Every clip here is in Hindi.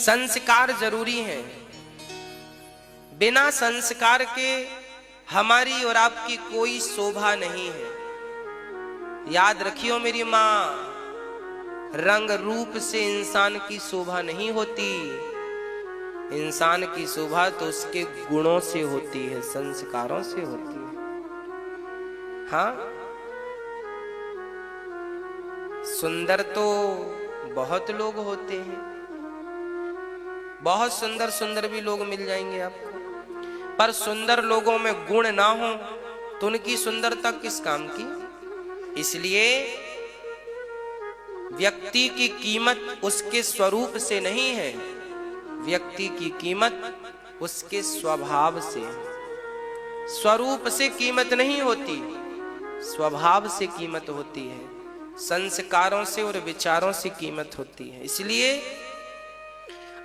संस्कार जरूरी है। बिना संस्कार के हमारी और आपकी कोई शोभा नहीं है। याद रखियो मेरी माँ, रंग रूप से इंसान की शोभा नहीं होती। इंसान की शोभा तो उसके गुणों से होती है, संस्कारों से होती है। हाँ, सुंदर तो बहुत लोग होते हैं, बहुत सुंदर सुंदर भी लोग मिल जाएंगे आपको, पर सुंदर लोगों में गुण ना हो तो उनकी सुंदरता किस काम की। इसलिए व्यक्ति की कीमत उसके स्वरूप से नहीं है, व्यक्ति की कीमत उसके स्वभाव से है। स्वरूप से कीमत नहीं होती, स्वभाव से कीमत होती है, संस्कारों से और विचारों से कीमत होती है। इसलिए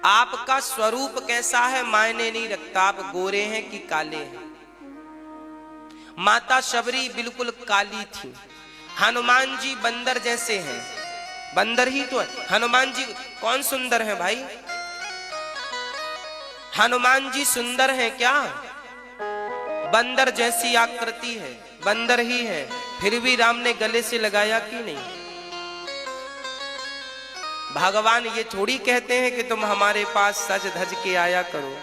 आपका स्वरूप कैसा है मायने नहीं रखता, आप गोरे हैं कि काले हैं। माता शबरी बिल्कुल काली थी, हनुमान जी बंदर जैसे हैं, बंदर ही तो है। हनुमान जी कौन सुंदर है भाई? हनुमान जी सुंदर हैं क्या? बंदर जैसी आकृति है, बंदर ही है, फिर भी राम ने गले से लगाया कि नहीं? भगवान ये थोड़ी कहते हैं कि तुम हमारे पास सज धज के आया करो।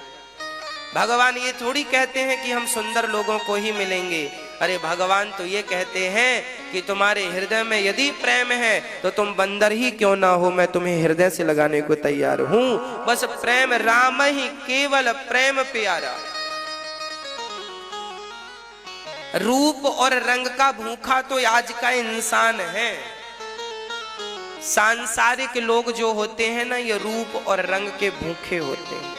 भगवान ये थोड़ी कहते हैं कि हम सुंदर लोगों को ही मिलेंगे। अरे भगवान तो ये कहते हैं कि तुम्हारे हृदय में यदि प्रेम है तो तुम बंदर ही क्यों ना हो, मैं तुम्हें हृदय से लगाने को तैयार हूं। बस प्रेम राम ही, केवल प्रेम प्यारा। रूप और रंग का भूखा तो आज का इंसान है। सांसारिक लोग जो होते हैं ना, ये रूप और रंग के भूखे होते हैं।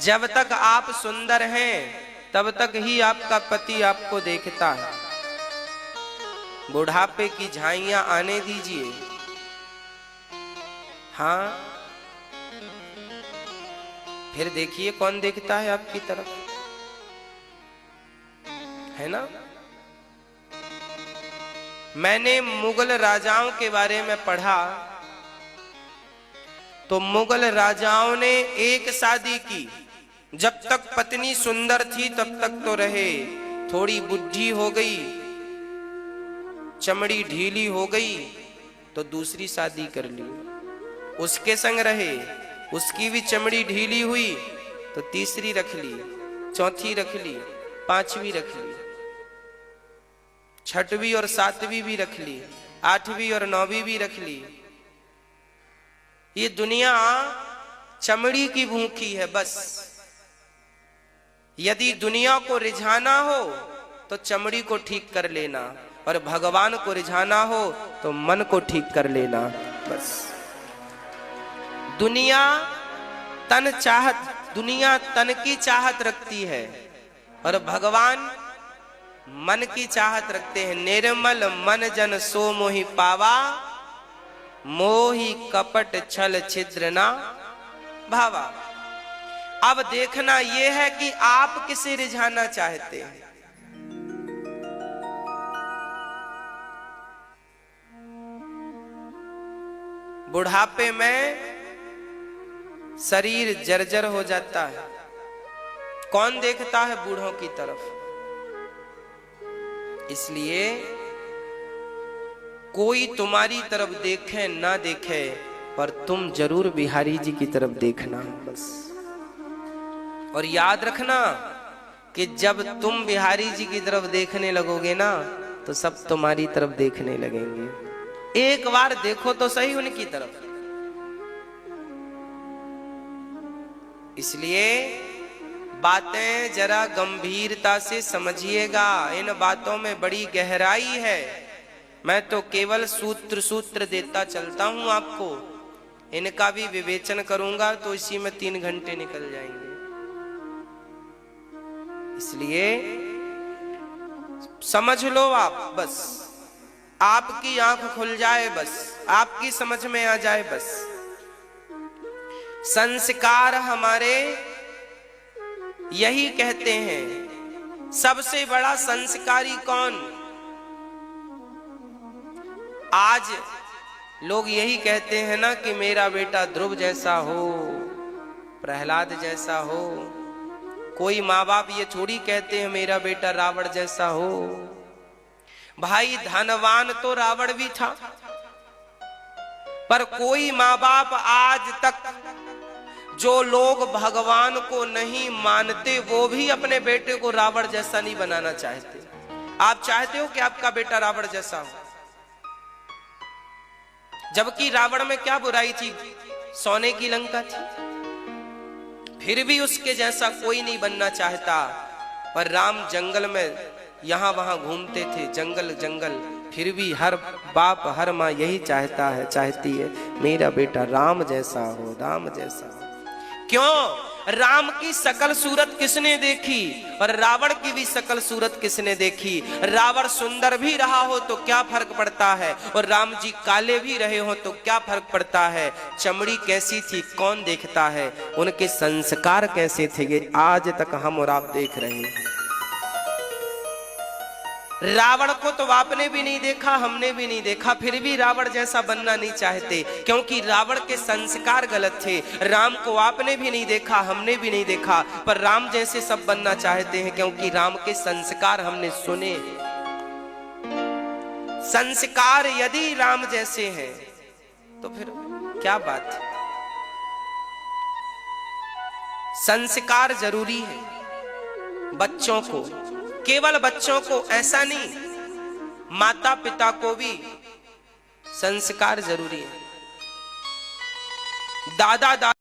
जब तक आप सुंदर हैं तब तक ही आपका पति आपको देखता है। बुढ़ापे की झाइयां आने दीजिए, हाँ, फिर देखिए कौन देखता है आपकी तरफ, है ना। मैंने मुगल राजाओं के बारे में पढ़ा तो मुगल राजाओं ने एक शादी की, जब तक पत्नी सुंदर थी तब तक तो रहे, थोड़ी बुढ़ी हो गई, चमड़ी ढीली हो गई तो दूसरी शादी कर ली, उसके संग रहे, उसकी भी चमड़ी ढीली हुई तो तीसरी रख ली, चौथी रख ली, पांचवी रख ली, छठवीं और सातवीं भी रख ली, आठवीं और नौवीं भी रख ली। ये दुनिया चमड़ी की भूखी है बस। यदि दुनिया को रिझाना हो तो चमड़ी को ठीक कर लेना, और भगवान को रिझाना हो तो मन को ठीक कर लेना बस। दुनिया तन की चाहत रखती है और भगवान मन की चाहत रखते हैं। निर्मल मन जन सो मोहि पावा, मोहि कपट छल छिद्र ना भावा। अब देखना यह है कि आप किसे रिझाना चाहते हैं। बुढ़ापे में शरीर जर्जर हो जाता है, कौन देखता है बूढ़ों की तरफ। इसलिए कोई तुम्हारी तरफ देखे ना देखे, पर तुम जरूर बिहारी जी की तरफ देखना बस। और याद रखना कि जब तुम बिहारी जी की तरफ देखने लगोगे ना तो सब तुम्हारी तरफ देखने लगेंगे। एक बार देखो तो सही उनकी तरफ। इसलिए बातें जरा गंभीरता से समझिएगा, इन बातों में बड़ी गहराई है। मैं तो केवल सूत्र देता चलता हूं आपको, इनका भी विवेचन करूंगा तो इसी में 3 घंटे निकल जाएंगे। इसलिए समझ लो आप, बस आपकी आंख खुल जाए, बस आपकी समझ में आ जाए। बस संस्कार हमारे यही कहते हैं। सबसे बड़ा संस्कारी कौन? आज लोग यही कहते हैं ना कि मेरा बेटा ध्रुव जैसा हो, प्रहलाद जैसा हो। कोई माँ बाप ये थोड़ी कहते हैं मेरा बेटा रावण जैसा हो। भाई धनवान तो रावण भी था, पर कोई माँ बाप आज तक, जो लोग भगवान को नहीं मानते, वो भी अपने बेटे को रावण जैसा नहीं बनाना चाहते। आप चाहते हो कि आपका बेटा रावण जैसा हो? जबकि रावण में क्या बुराई थी? सोने की लंका थी। फिर भी उसके जैसा कोई नहीं बनना चाहता। पर राम जंगल में यहां वहां घूमते थे, जंगल जंगल, फिर भी हर बाप हर माँ यही चाहती है मेरा बेटा राम जैसा हो, राम जैसा हो। क्यों? राम की सकल सूरत किसने देखी और रावण की भी सकल सूरत किसने देखी? रावण सुंदर भी रहा हो तो क्या फर्क पड़ता है, और राम जी काले भी रहे हो तो क्या फर्क पड़ता है? चमड़ी कैसी थी कौन देखता है, उनके संस्कार कैसे थे ये आज तक हम और आप देख रहे हैं। रावण को तो आपने भी नहीं देखा, हमने भी नहीं देखा, फिर भी रावण जैसा बनना नहीं चाहते, क्योंकि रावण के संस्कार गलत थे। राम को आपने भी नहीं देखा, हमने भी नहीं देखा, पर राम जैसे सब बनना चाहते हैं, क्योंकि राम के संस्कार हमने सुने। संस्कार यदि राम जैसे हैं तो फिर क्या बात है? संस्कार जरूरी है बच्चों को, केवल बच्चों को ऐसा नहीं, माता पिता को भी संस्कार जरूरी है। दादा दादा